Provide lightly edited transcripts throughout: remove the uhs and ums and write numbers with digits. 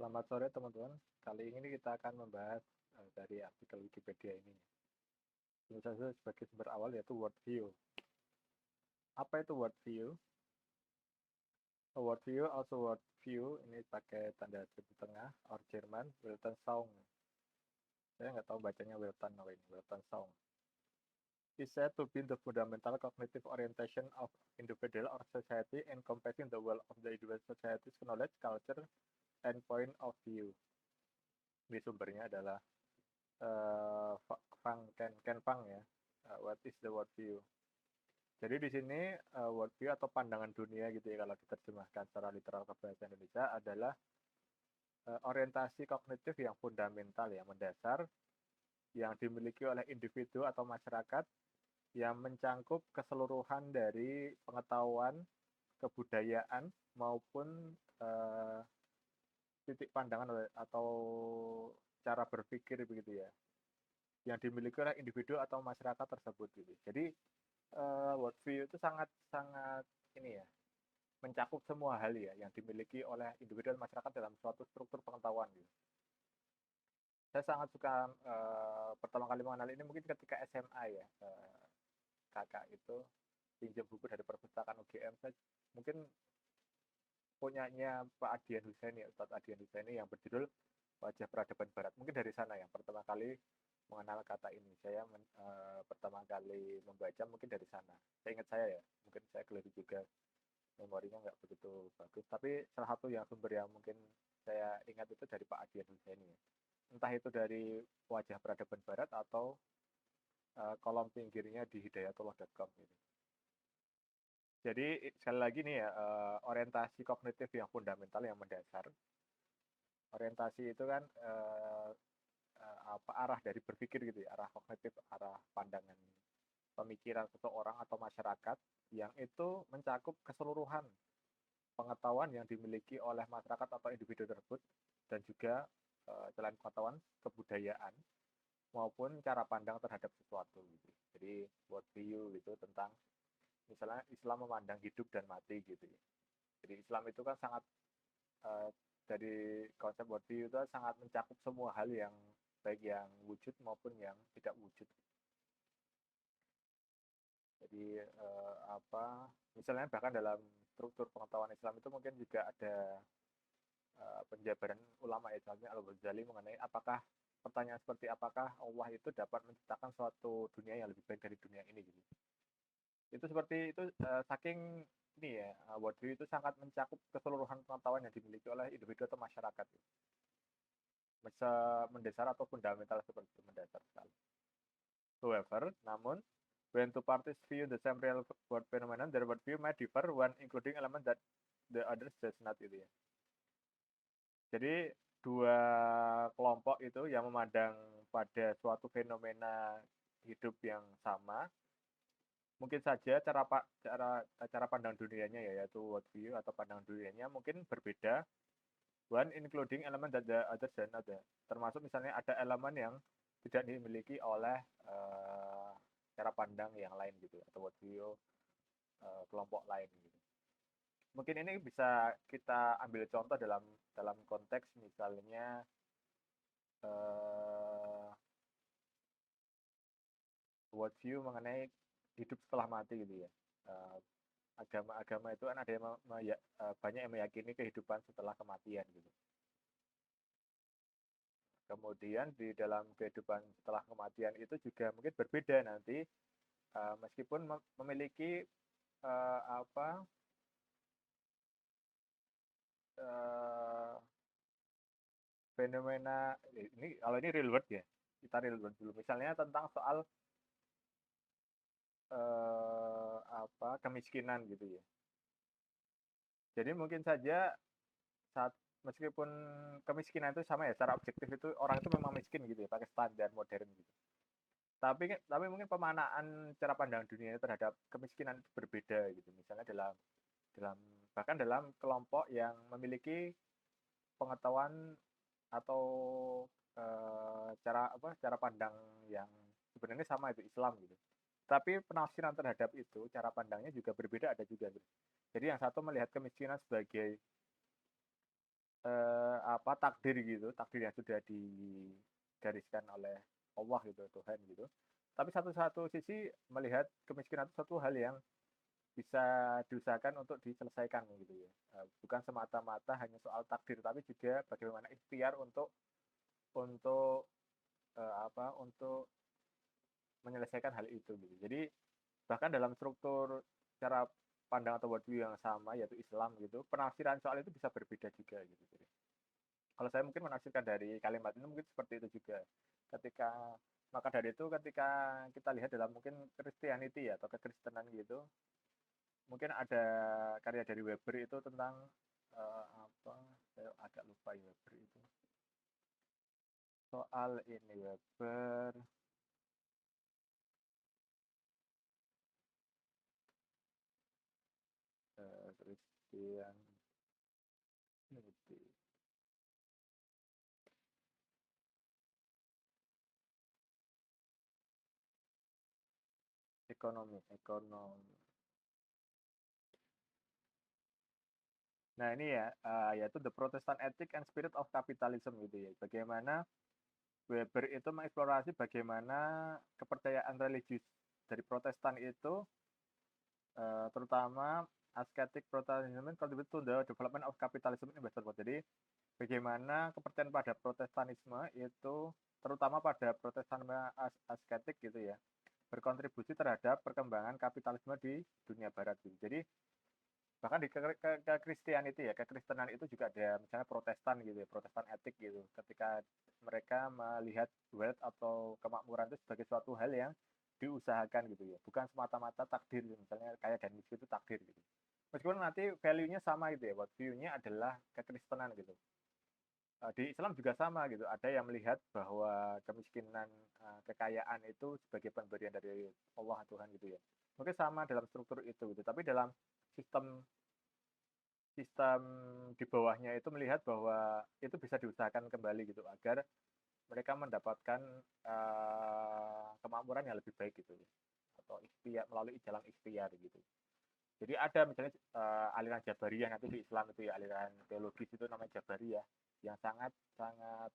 Selamat sore teman-teman. Kali ini kita akan membahas dari artikel Wikipedia ini. Tentu saja sebagai sumber awal yaitu worldview. Apa itu worldview? A worldview also worldview ini pakai tanda segi tengah or Jerman Weltanschauung. Saya nggak tahu bacanya Weltan atau ini Weltanschauung. Is said to be the fundamental cognitive orientation of individual or society encompassing the world of the individual society's knowledge, culture, and point of view. Ini sumbernya adalah Ken Fang ya. What is the worldview? Jadi di sini worldview atau pandangan dunia gitu ya kalau diterjemahkan secara literal ke bahasa Indonesia adalah orientasi kognitif yang fundamental yang mendasar yang dimiliki oleh individu atau masyarakat yang mencangkup keseluruhan dari pengetahuan, kebudayaan maupun titik pandangan atau cara berpikir begitu ya yang dimiliki oleh individu atau masyarakat tersebut gitu. Jadi worldview itu sangat ini ya mencakup semua hal ya yang dimiliki oleh individu dan masyarakat dalam suatu struktur pengetahuan gitu. Saya sangat suka pertama kali mengenal ini mungkin ketika SMA ya. Kakak itu pinjam buku dari perpustakaan UGM. Saya mungkin punyanya Pak Adian Husaini, Ustadz Adian Husaini yang berjudul Wajah Peradaban Barat. Mungkin dari sana yang pertama kali mengenal kata ini. Saya pertama kali membaca mungkin dari sana. Saya ingat saya ya, mungkin saya keliru juga memorinya nggak begitu bagus. Tapi salah satu yang sumber yang mungkin saya ingat itu dari Pak Adian Husaini. Ya. Entah itu dari Wajah Peradaban Barat atau kolom pinggirnya di hidayatullah.com gitu. Jadi sekali lagi nih ya, orientasi kognitif yang fundamental yang mendasar. Orientasi itu kan arah dari berpikir gitu ya, arah kognitif, arah pandangan pemikiran seseorang atau masyarakat yang itu mencakup keseluruhan pengetahuan yang dimiliki oleh masyarakat atau individu tersebut dan juga selain pengetahuan kebudayaan maupun cara pandang terhadap sesuatu gitu. Jadi worldview gitu tentang misalnya Islam memandang hidup dan mati gitu ya. Jadi Islam itu kan sangat dari konsep worldview itu sangat mencakup semua hal yang baik yang wujud maupun yang tidak wujud. Jadi misalnya bahkan dalam struktur pengetahuan Islam itu mungkin juga ada penjabaran ulama Islamnya Al-Ghazali mengenai pertanyaan seperti apakah Allah itu dapat menciptakan suatu dunia yang lebih baik dari dunia ini gitu. Itu seperti itu saking ini ya worldview itu sangat mencakup keseluruhan pengetahuan yang dimiliki oleh individu atau masyarakat gitu. Mendasar atau fundamental seperti itu mendasar sekali. However, namun when two parties view the same real world phenomenon, their worldview may differ, one including element that the others does not gitu ya. Jadi dua kelompok itu yang memandang pada suatu fenomena hidup yang sama, mungkin saja cara pandang dunianya ya, yaitu worldview atau pandangan dunianya mungkin berbeda. One including element that the others don't ada. Termasuk misalnya ada elemen yang tidak dimiliki oleh cara pandang yang lain gitu atau worldview kelompok lain gitu. Mungkin ini bisa kita ambil contoh dalam konteks misalnya worldview mengenai hidup setelah mati gitu ya. Agama-agama itu kan ada yang banyak yang meyakini kehidupan setelah kematian gitu. Kemudian di dalam kehidupan setelah kematian itu juga mungkin berbeda nanti meskipun memiliki fenomena ini kalau ini real world ya kita real world dulu misalnya tentang soal kemiskinan gitu ya. Jadi mungkin saja meskipun kemiskinan itu sama ya secara objektif itu orang itu memang miskin gitu ya pakai standar modern gitu. Tapi mungkin pemanaan cara pandang dunia terhadap kemiskinan itu berbeda gitu. Misalnya dalam bahkan dalam kelompok yang memiliki pengetahuan atau cara pandang yang sebenarnya sama itu Islam gitu. Tapi penafsiran terhadap itu cara pandangnya juga berbeda ada juga gitu. Jadi yang satu melihat kemiskinan sebagai takdir gitu, takdir yang sudah digariskan oleh Allah gitu, Tuhan gitu. Tapi satu sisi melihat kemiskinan itu suatu hal yang bisa diusahakan untuk diselesaikan gitu ya. Bukan semata-mata hanya soal takdir, tapi juga bagaimana ikhtiar untuk untuk menyelesaikan hal itu gitu. Jadi bahkan dalam struktur cara pandang atau worldview yang sama yaitu Islam gitu, penafsiran soal itu bisa berbeda juga gitu. Jadi, kalau saya mungkin menafsirkan dari kalimat ini mungkin seperti itu juga. Maka dari itu ketika kita lihat dalam mungkin Christianity ya atau kekristenan gitu, mungkin ada karya dari Weber itu tentang apa? Saya agak lupa ya Weber itu. Soal ini Weber Christianity ekonomi. Nah ini ya, yaitu The Protestant Ethic and Spirit of Capitalism gitu ya. Bagaimana Weber itu mengeksplorasi bagaimana kepercayaan religius dari Protestan itu, terutama ascetic Protestantism contribute to the development of capitalism in Western world. Jadi bagaimana kepercayaan pada Protestanisme itu, terutama pada Protestanisme asketik gitu ya, berkontribusi terhadap perkembangan kapitalisme di dunia barat gitu. Jadi bahkan di Christianity ya, kekristenan itu juga ada misalnya Protestan gitu ya, Protestan etik gitu. Ketika mereka melihat wealth atau kemakmuran itu sebagai suatu hal yang diusahakan gitu ya, bukan semata-mata takdir misalnya kaya dan miskin itu takdir gitu. Meskipun nanti value-nya sama gitu ya, view-nya adalah kekristenan gitu. Di Islam juga sama gitu, ada yang melihat bahwa kemiskinan, kekayaan itu sebagai pemberian dari Allah Tuhan gitu ya. Mungkin sama dalam struktur itu gitu, tapi dalam sistem sistem di bawahnya itu melihat bahwa itu bisa diusahakan kembali gitu agar mereka mendapatkan kemakmuran yang lebih baik gitu atau ikhtiar melalui jalan ikhtiar gitu. Jadi ada misalnya aliran Jabariyah nanti di Islam itu ya, aliran teologis itu namanya Jabariyah yang sangat sangat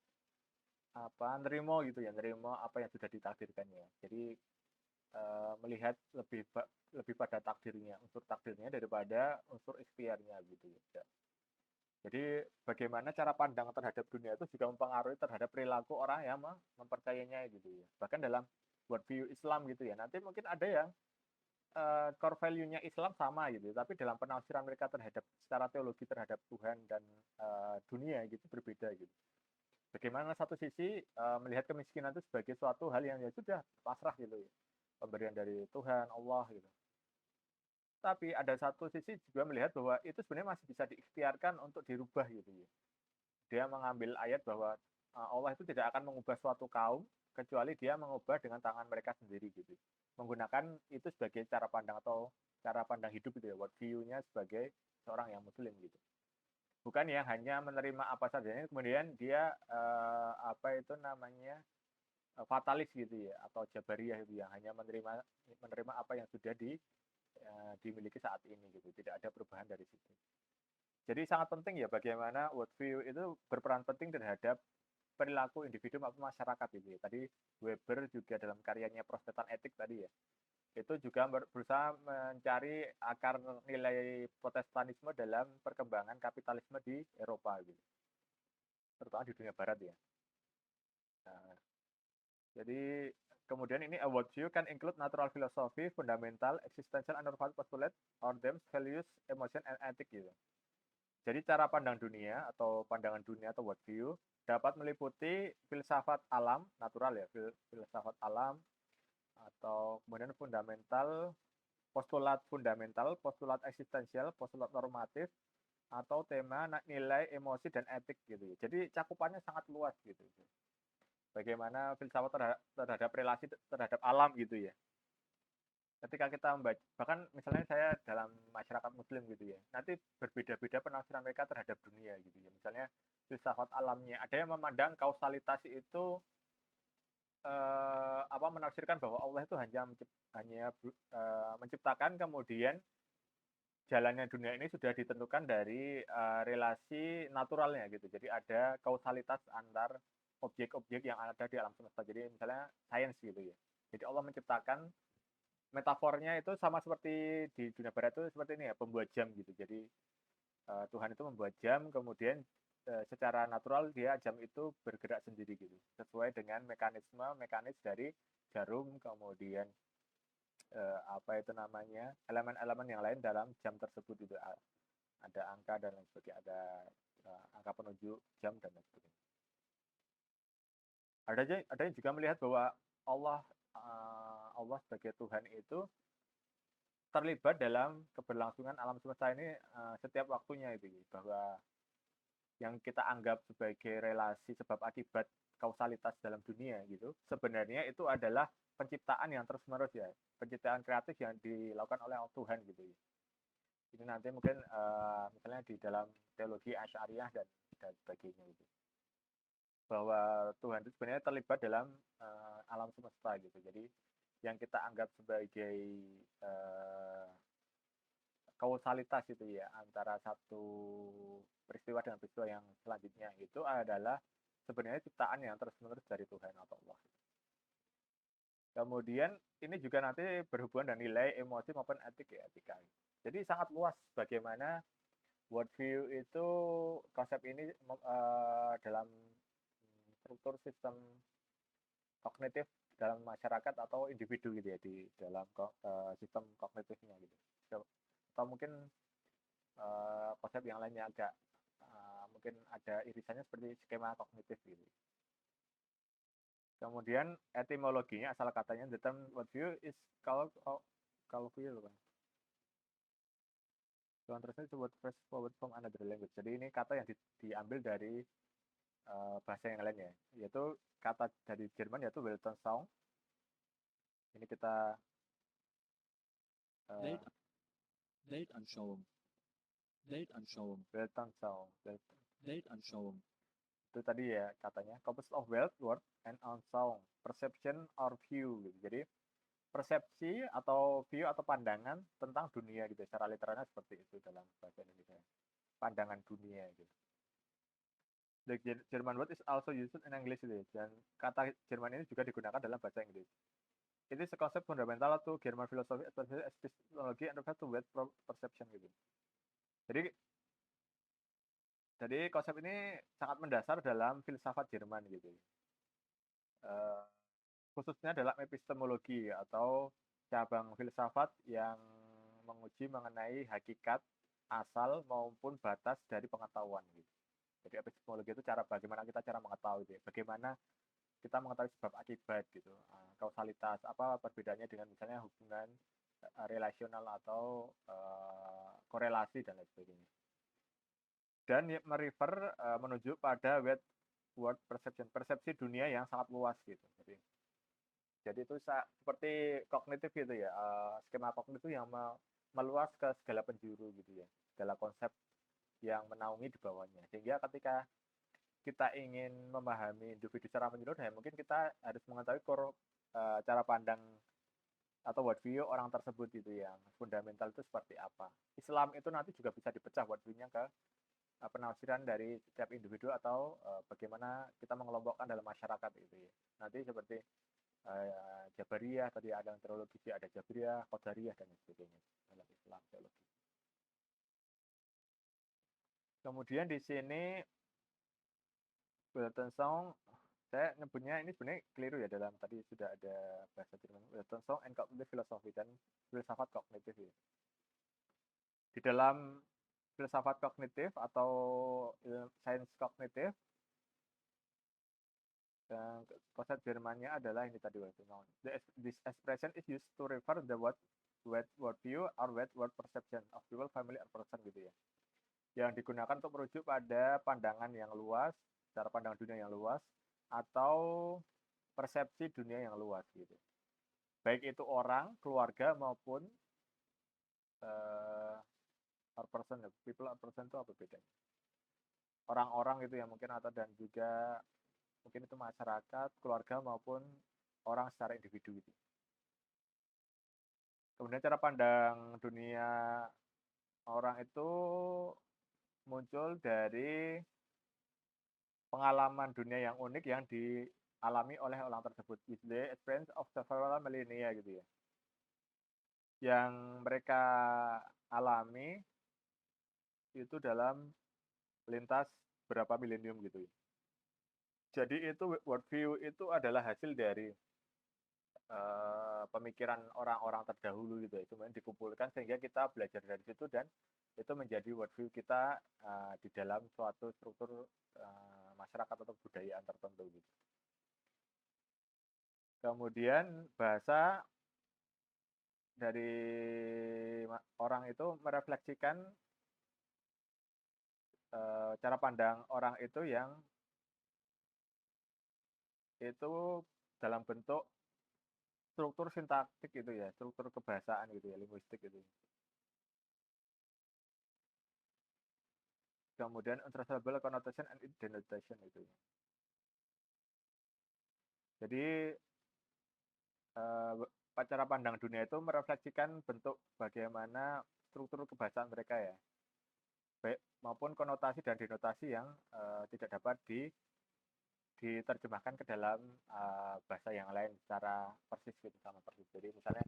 nerimo gitu ya, nerimo apa yang sudah ditakdirkannya. Jadi melihat lebih pada takdirnya, unsur takdirnya daripada unsur ikhtiarnya gitu ya. Jadi bagaimana cara pandang terhadap dunia itu juga mempengaruhi terhadap perilaku orang yang mempercayainya gitu ya. Bahkan dalam worldview Islam gitu ya. Nanti mungkin ada yang core value-nya Islam sama gitu, tapi dalam penafsiran mereka terhadap secara teologi terhadap Tuhan dan dunia gitu berbeda gitu. Bagaimana satu sisi melihat kemiskinan itu sebagai suatu hal yang ya sudah pasrah gitu ya, pemberian dari Tuhan Allah gitu. Tapi ada satu sisi juga melihat bahwa itu sebenarnya masih bisa diikhtiarkan untuk dirubah gitu ya. Dia mengambil ayat bahwa Allah itu tidak akan mengubah suatu kaum kecuali dia mengubah dengan tangan mereka sendiri gitu. Menggunakan itu sebagai cara pandang atau cara pandang hidup gitu ya, worldview-nya sebagai seorang yang muslim gitu. Bukan yang hanya menerima apa saja, kemudian dia fatalis gitu ya atau jabariyah itu yang hanya menerima apa yang sudah dimiliki saat ini gitu, tidak ada perubahan dari situ. Jadi sangat penting ya bagaimana worldview itu berperan penting terhadap perilaku individu maupun masyarakat gitu ya. Tadi Weber juga dalam karyanya Protestant Ethic tadi ya, itu juga berusaha mencari akar nilai Protestanisme dalam perkembangan kapitalisme di Eropa gitu, terutama di dunia Barat ya. Nah, jadi kemudian ini a worldview can include natural philosophy, fundamental, existential, and normative postulate, or them values, emotion, and ethic gitu. Jadi cara pandang dunia atau pandangan dunia atau worldview dapat meliputi filsafat alam, natural ya, filsafat alam, atau kemudian fundamental, postulat eksistensial, postulat normatif, atau tema nilai, emosi, dan etik gitu. Jadi cakupannya sangat luas gitu. Bagaimana filsafat terhadap relasi terhadap alam gitu ya. Ketika kita membaca, bahkan misalnya saya dalam masyarakat muslim gitu ya, nanti berbeda-beda penafsiran mereka terhadap dunia gitu ya. Misalnya filsafat alamnya, ada yang memandang kausalitas itu menafsirkan bahwa Allah itu hanya menciptakan kemudian jalannya dunia ini sudah ditentukan dari relasi naturalnya gitu. Jadi ada kausalitas antar objek-objek yang ada di alam semesta. Jadi misalnya sains gitu ya. Jadi Allah menciptakan metafornya itu sama seperti di dunia barat itu seperti ini ya, pembuat jam gitu. Jadi Tuhan itu membuat jam, kemudian secara natural dia jam itu bergerak sendiri gitu, sesuai dengan mekanis dari jarum, kemudian apa itu namanya, elemen-elemen yang lain dalam jam tersebut itu ada angka dan lain sebagainya, ada angka penunjuk jam dan lain sebagainya. Ada yang juga melihat bahwa Allah sebagai Tuhan itu terlibat dalam keberlangsungan alam semesta ini setiap waktunya itu, bahwa yang kita anggap sebagai relasi sebab akibat kausalitas dalam dunia gitu, sebenarnya itu adalah penciptaan yang terus menerus ya, penciptaan kreatif yang dilakukan oleh Tuhan gitu ya. Ini nanti mungkin misalnya di dalam teologi Asy'ariyah dan sebagainya gitu, bahwa Tuhan itu sebenarnya terlibat dalam alam semesta gitu. Jadi yang kita anggap sebagai kausalitas itu ya antara satu peristiwa dengan peristiwa yang selanjutnya itu adalah sebenarnya ciptaan yang terus-menerus dari Tuhan atau Allah. Kemudian ini juga nanti berhubungan dengan nilai emosi maupun etika. Jadi sangat luas bagaimana worldview itu, konsep ini dalam struktur sistem kognitif dalam masyarakat atau individu gitu ya, di dalam sistem kognitifnya gitu. Atau mungkin konsep yang lainnya agak mungkin ada irisannya seperti skema kognitif gitu. Kemudian etimologinya, asal katanya, the term worldview is colloquial kan. Terusnya itu word first forward from another language. Jadi ini kata yang diambil dari bahasa yang lain ya, yaitu kata dari Jerman yaitu Weltanschauung. Ini kita Weltanschauung. Itu tadi ya katanya, composed of Welt, word, and Anschauung, perception or view gitu. Jadi persepsi atau view atau pandangan tentang dunia gitu. Secara literalnya seperti itu dalam bahasa Indonesia. Pandangan dunia gitu. The German word is also used in English gitu. Dan kata Jerman ini juga digunakan dalam bahasa Inggris. It is a concept fundamental to German philosophy, especially epistemology and refers to word perception gitu. Jadi konsep ini sangat mendasar dalam filsafat Jerman gitu. Khususnya dalam epistemologi atau cabang filsafat yang menguji mengenai hakikat, asal maupun batas dari pengetahuan gitu. Jadi epistemologi itu bagaimana kita mengetahui gitu. Bagaimana kita mengetahui sebab akibat gitu. Kausalitas, apa perbedaannya dengan misalnya hubungan relasional atau korelasi dan lain sebagainya. Dan merefer menunjuk pada word perception, persepsi dunia yang sangat luas gitu. Jadi itu seperti kognitif gitu ya, skema kognitif yang meluas ke segala penjuru gitu ya, segala konsep yang menaungi di bawahnya. Sehingga ketika kita ingin memahami individu secara menyeluruh, ya mungkin kita harus mengetahui cara pandang atau worldview orang tersebut gitu, yang fundamental itu seperti apa. Islam itu nanti juga bisa dipecah worldview-nya ke penafsiran dari setiap individu atau bagaimana kita mengelompokkan dalam masyarakat itu ya. Nanti seperti Jabariyah, tadi ada teologi, ada Jabariyah, Qadariyah dan sebagainya dalam Islam teologi. Kemudian di sini Weltanschauung, saya nyebutnya ini sebenarnya keliru ya, dalam tadi sudah ada bahasa Jerman, Weltanschauung and Cognitive Philosophy, dan filsafat kognitif ya. Di dalam filsafat kognitif atau sains kognitif, dan konsep Jermannya adalah ini tadi. This expression is used to refer the word view or word perception of people, family, or person gitu ya. Yang digunakan untuk merujuk pada pandangan yang luas, cara pandang dunia yang luas, atau persepsi dunia yang luas gitu. Baik itu orang, keluarga, maupun or person, people or person itu apa bedanya? Orang-orang gitu ya mungkin, atau dan juga mungkin itu masyarakat, keluarga, maupun orang secara individu gitu. Kemudian cara pandang dunia orang itu muncul dari pengalaman dunia yang unik yang dialami oleh orang tersebut, is the experience of several millennia gitu ya, yang mereka alami itu dalam lintas berapa milenium gitu ya. Jadi itu worldview itu adalah hasil dari pemikiran orang-orang terdahulu gitu ya, itu dikumpulkan sehingga kita belajar dari situ dan itu menjadi worldview kita di dalam suatu struktur masyarakat atau budayaan tertentu gitu. Kemudian bahasa dari orang itu merefleksikan cara pandang orang itu yang itu dalam bentuk struktur sintaktik gitu ya, struktur kebahasaan gitu ya, linguistik gitu. Kemudian untraceable connotation and denotation itu. Jadi cara pandang dunia itu merefleksikan bentuk bagaimana struktur kebahasaan mereka ya, baik maupun konotasi dan denotasi yang tidak dapat diterjemahkan ke dalam bahasa yang lain secara persis gitu, sama persis. Jadi misalnya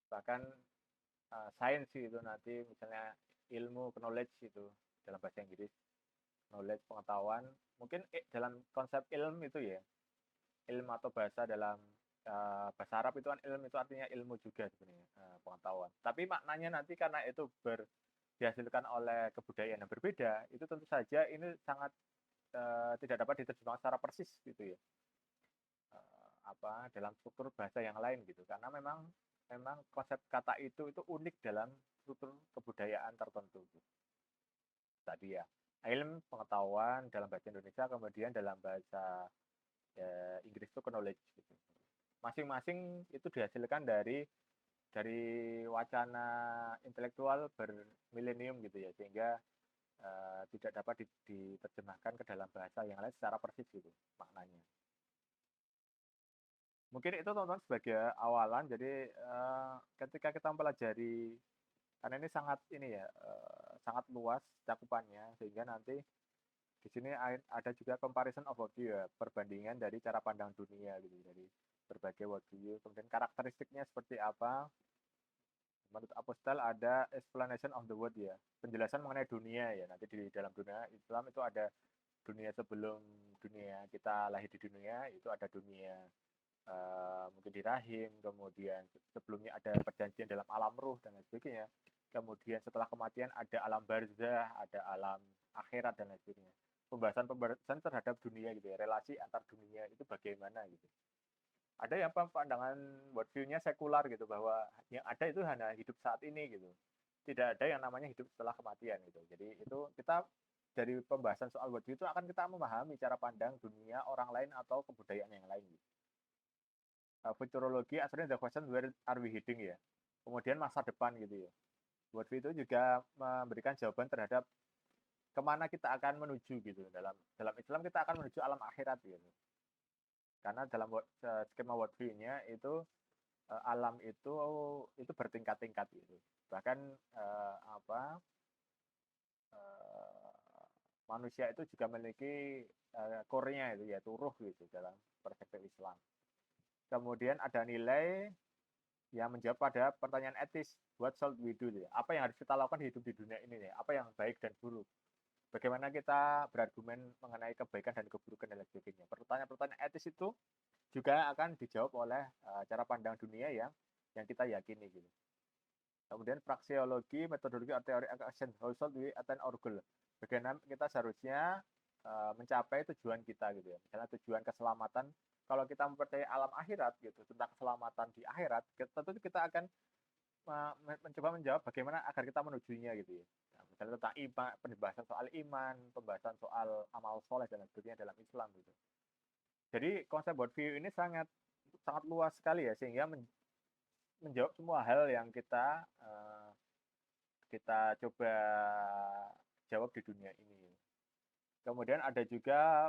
bahkan sains itu nanti misalnya ilmu knowledge itu dalam bahasa Inggris, knowledge pengetahuan, mungkin dalam konsep ilmu itu ya, ilmu atau bahasa dalam bahasa Arab itu kan ilmu itu artinya ilmu juga sebenarnya, pengetahuan. Tapi maknanya nanti karena itu dihasilkan oleh kebudayaan yang berbeda, itu tentu saja ini sangat tidak dapat diterjemahkan secara persis gitu ya, dalam struktur bahasa yang lain gitu, karena memang konsep kata itu unik dalam struktur kebudayaan tertentu gitu. Tadi ya, ilmu pengetahuan dalam bahasa Indonesia, kemudian dalam bahasa Inggris itu knowledge gitu. Masing-masing itu dihasilkan dari wacana intelektual bermilenium gitu ya, sehingga tidak dapat diterjemahkan ke dalam bahasa yang lain secara persis gitu maknanya. Mungkin itu teman-teman sebagai awalan. Jadi ketika kita mempelajari, karena ini sangat sangat luas cakupannya, sehingga nanti di sini ada juga comparison of worldview ya, perbandingan dari cara pandang dunia gitu, dari berbagai worldview, kemudian karakteristiknya seperti apa. Menurut Apostel ada explanation of the world ya, penjelasan mengenai dunia ya. Nanti di dalam dunia Islam itu ada dunia sebelum dunia kita lahir di dunia, itu ada dunia mungkin di rahim, kemudian sebelumnya ada perjanjian dalam alam ruh dan lain sebagainya. Kemudian setelah kematian ada alam barzah, ada alam akhirat dan lain sebagainya. Pembahasan terhadap dunia gitu ya, relasi antar dunia itu bagaimana gitu. Ada yang pandangan worldview-nya sekular gitu, bahwa yang ada itu hanya hidup saat ini gitu. Tidak ada yang namanya hidup setelah kematian gitu. Jadi itu kita dari pembahasan soal worldview itu akan kita memahami cara pandang dunia orang lain atau kebudayaan yang lain gitu. Futurologi asalnya the question where are we heading ya. Kemudian masa depan gitu ya. Worldview itu juga memberikan jawaban terhadap kemana kita akan menuju gitu. Dalam Islam kita akan menuju alam akhirat gitu. Karena dalam skema worldview-nya itu alam itu bertingkat-tingkat gitu. Bahkan manusia itu juga memiliki core-nya itu, yaitu ruh gitu dalam perspektif Islam. Kemudian ada nilai yang menjawab pada pertanyaan etis, what should we do? Apa yang harus kita lakukan hidup di dunia ini? Apa yang baik dan buruk? Bagaimana kita berargumen mengenai kebaikan dan keburukan dan lain sebagainya. Pertanyaan-pertanyaan etis itu juga akan dijawab oleh cara pandang dunia yang kita yakini gitu. Kemudian praksiologi, metodologi, teori action, how should we attain our goal? Bagaimana kita seharusnya mencapai tujuan kita gitu ya. Misalnya tujuan keselamatan, kalau kita mempercayai alam akhirat gitu, tentang keselamatan di akhirat, tentu kita akan mencoba menjawab bagaimana agar kita menujunya gitu ya. Nah, misalnya tentang iman, pembahasan soal iman, pembahasan soal amal soleh dan sebagainya dalam Islam gitu. Jadi konsep worldview ini sangat luas sekali ya, sehingga menjawab semua hal yang kita coba jawab di dunia ini. Kemudian ada juga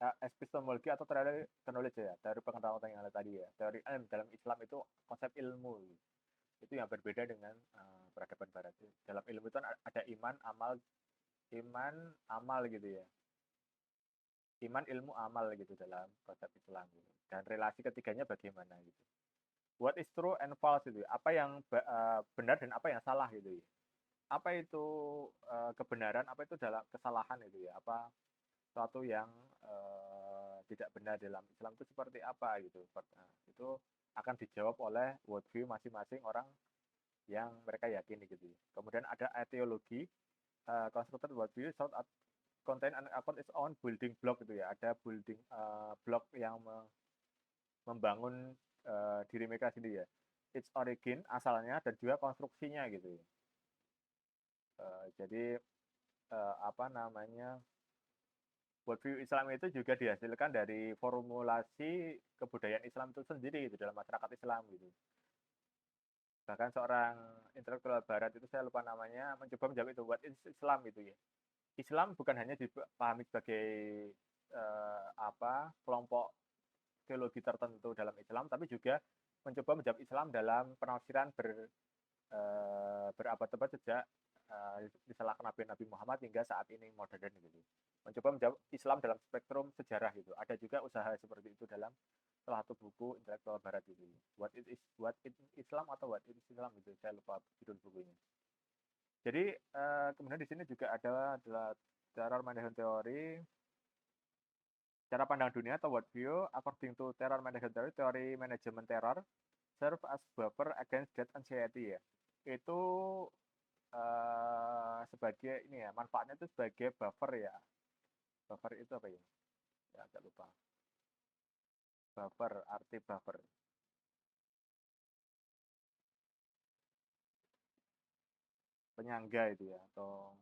epistemologi atau teori knowledge ya, teori pengetahuan yang tadi ya. Teori ilmu dalam Islam itu konsep ilmu. Itu yang berbeda dengan peradaban barat. Dalam ilmu itu ada iman, amal gitu ya. Iman, ilmu, amal gitu dalam konsep Islam gitu. Dan relasi ketiganya bagaimana gitu. What is true and false itu. Apa yang benar dan apa yang salah gitu ya. Apa itu kebenaran, apa itu dalam kesalahan itu ya. Apa sesuatu yang tidak benar dalam Islam itu seperti apa gitu. Itu akan dijawab oleh worldview masing-masing orang yang mereka yakini gitu. Kemudian ada etiologi, constructed worldview should contain an account its own building block gitu ya. Ada building block yang membangun diri mereka sendiri ya. Its origin, asalnya, dan juga konstruksinya gitu ya. Jadi apa namanya, worldview Islam itu juga dihasilkan dari formulasi kebudayaan Islam itu sendiri gitu dalam masyarakat Islam gitu. Bahkan seorang intelektual barat itu, saya lupa namanya, mencoba menjawab itu, what is Islam gitu ya. Islam bukan hanya dipahami sebagai kelompok teologi tertentu dalam Islam, tapi juga mencoba menjawab Islam dalam penafsiran berabad-abad sejak risalah Nabi Muhammad hingga saat ini modern gitu. Mencoba menjawab Islam dalam spektrum sejarah gitu. Ada juga usaha seperti itu dalam salah satu buku intelektual barat itu. What it Islam atau What it is Islam gitu. Saya lupa judul bukunya. Jadi kemudian di sini juga adalah terror management theory, cara pandang dunia atau worldview. According to terror management theory, teori manajemen teror serve as buffer against death anxiety ya. Itu sebagai ini ya, manfaatnya itu sebagai buffer ya. Buffer itu apa ya? Ya agak lupa. Buffer, arti buffer. Penyangga itu ya, atau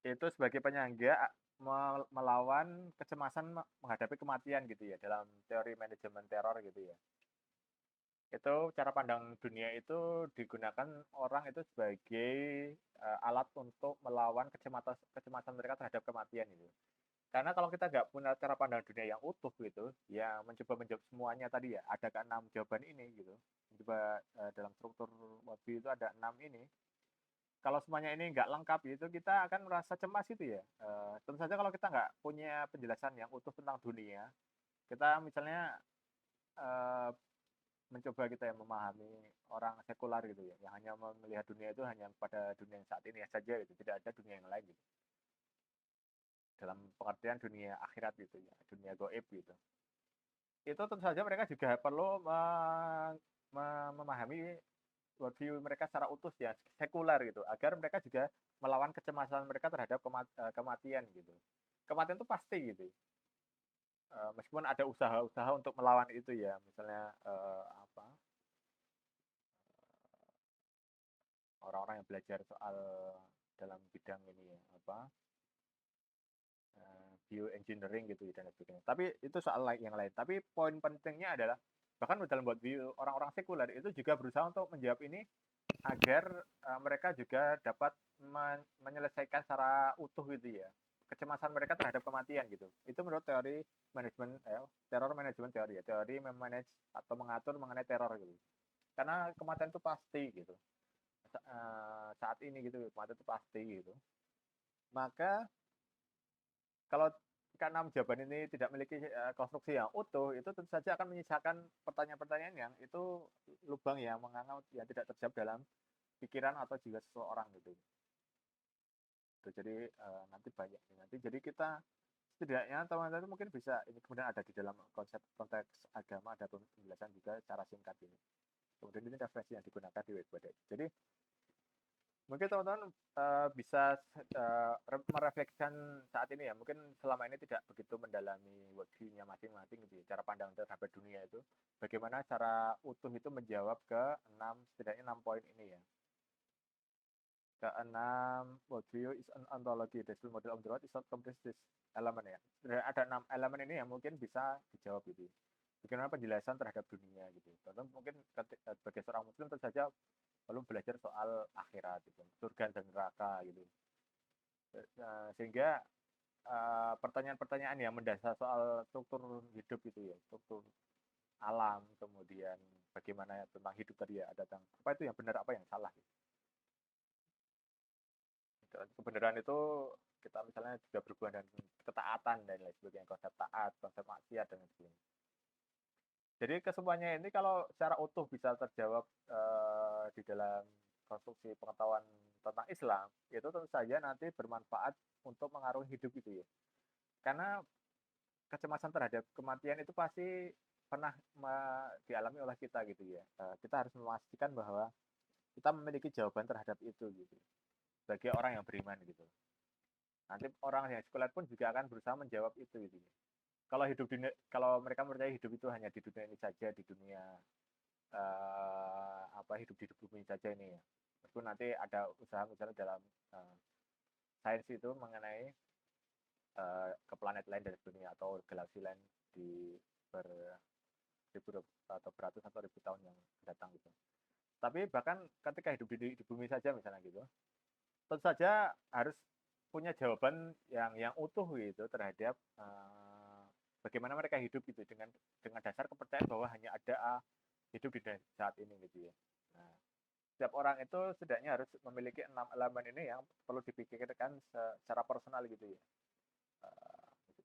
itu sebagai penyangga melawan kecemasan menghadapi kematian gitu ya, dalam teori manajemen teror gitu ya. Itu cara pandang dunia itu digunakan orang itu sebagai alat untuk melawan kecemasan mereka terhadap kematian itu. Karena kalau kita nggak punya cara pandang dunia yang utuh gitu, ya mencoba menjawab semuanya tadi ya, ada ke 6 jawaban ini gitu. Coba dalam struktur worldview itu ada 6 ini. Kalau semuanya ini nggak lengkap gitu, kita akan merasa cemas gitu ya. Tentu saja kalau kita nggak punya penjelasan yang utuh tentang dunia, kita misalnya eh, mencoba kita yang memahami orang sekular gitu ya, yang hanya melihat dunia itu hanya pada dunia yang saat ini saja gitu, tidak ada dunia yang lain gitu. Dalam pengertian dunia akhirat gitu ya, dunia goib gitu. Itu tentu saja mereka juga perlu memahami worldview mereka secara utuh ya, sekuler gitu, agar mereka juga melawan kecemasan mereka terhadap kematian gitu. Kematian itu pasti gitu. Meskipun ada usaha-usaha untuk melawan itu ya, misalnya orang-orang yang belajar soal dalam bidang ini ya, bioengineering gitu dan sebagainya. Tapi itu soal yang lain. Tapi poin pentingnya adalah bahkan dalam buat orang-orang sekuler itu juga berusaha untuk menjawab ini agar mereka juga dapat menyelesaikan secara utuh gitu ya kecemasan mereka terhadap kematian gitu. Itu menurut teori manajemen teror manajemen teori ya, teori memanage atau mengatur mengenai teror gitu. Karena kematian itu pasti gitu. Saat ini gitu kematian itu pasti gitu. Maka kalau keenam jawaban ini tidak memiliki konstruksi yang utuh, itu tentu saja akan menyisakan pertanyaan-pertanyaan yang itu lubang yang menganga yang tidak terjawab dalam pikiran atau juga seseorang gitu. Jadi nanti banyak nanti. Jadi kita setidaknya teman-teman itu mungkin bisa ini kemudian ada di dalam konsep konteks agama ada penjelasan juga cara singkat ini. Kemudian ini referensi yang digunakan di web. Jadi mungkin teman-teman bisa merefleksikan saat ini ya, mungkin selama ini tidak begitu mendalami worldview-nya masing-masing gitu ya, cara pandang terhadap dunia itu, bagaimana cara utuh itu menjawab ke setidaknya 6 poin ini ya. Keenam, worldview is an ontology, the model of the world is not complete this elemen ya. Ada 6 elemen ini yang mungkin bisa dijawab gitu. Bagaimana penjelasan terhadap dunia gitu. Teman-teman mungkin sebagai seorang muslim tentu saja lalu belajar soal akhirat gitu, surga dan neraka gitu. Sehingga pertanyaan-pertanyaan yang mendasar soal struktur hidup itu ya, struktur alam, kemudian bagaimana tentang hidup tadi ya, ada tentang apa itu yang benar, apa yang salah gitu. Kebenaran itu kita misalnya juga berhubungan dengan ketaatan dan lain sebagainya, konsep taat, konsep maksiat dan lain sebagainya. Jadi kesemuanya ini kalau secara utuh bisa terjawab di dalam konstruksi pengetahuan tentang Islam, itu tentu saja nanti bermanfaat untuk mengarungi hidup itu ya. Karena kecemasan terhadap kematian itu pasti pernah dialami oleh kita gitu ya. Kita harus memastikan bahwa kita memiliki jawaban terhadap itu gitu. Bagi orang yang beriman gitu. Nanti orang yang sekuler pun juga akan berusaha menjawab itu gitu. Kalau hidup dunia, kalau mereka percaya hidup itu hanya di dunia ini saja, di dunia hidup di bumi saja ini ya. Meskipun nanti ada usaha misalnya dalam sains itu mengenai ke planet lain dari dunia atau galaksi lain di ribu atau beratus atau ribu tahun yang datang gitu. Tapi bahkan ketika hidup di bumi saja misalnya gitu, tentu saja harus punya jawaban yang utuh gitu terhadap bagaimana mereka hidup gitu dengan dasar kepercayaan bahwa hanya ada hidup di saat ini gitu ya. Nah, setiap orang itu setidaknya harus memiliki 6 elemen ini yang perlu dipikirkan secara personal gitu ya.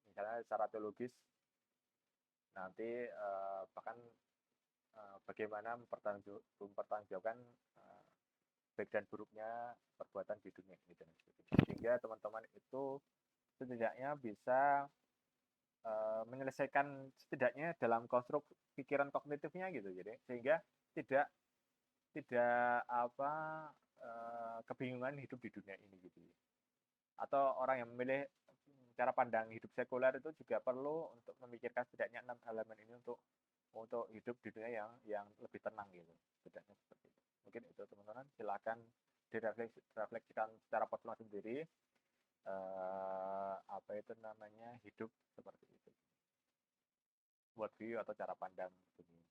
Misalnya secara teologis nanti bahkan bagaimana mempertanggungjawabkan baik dan buruknya perbuatan di dunia gitu. Sehingga teman-teman itu setidaknya bisa menyelesaikan setidaknya dalam konstruk pikiran kognitifnya gitu. Jadi sehingga tidak kebingungan hidup di dunia ini gitu. Atau orang yang memilih cara pandang hidup sekuler itu juga perlu untuk memikirkan setidaknya 6 elemen ini untuk hidup di dunia yang lebih tenang gitu. Setidaknya seperti itu. Mungkin itu teman-teman, silakan direfleksikan secara personal sendiri apa itu namanya hidup seperti itu. Worldview atau cara pandang dunia.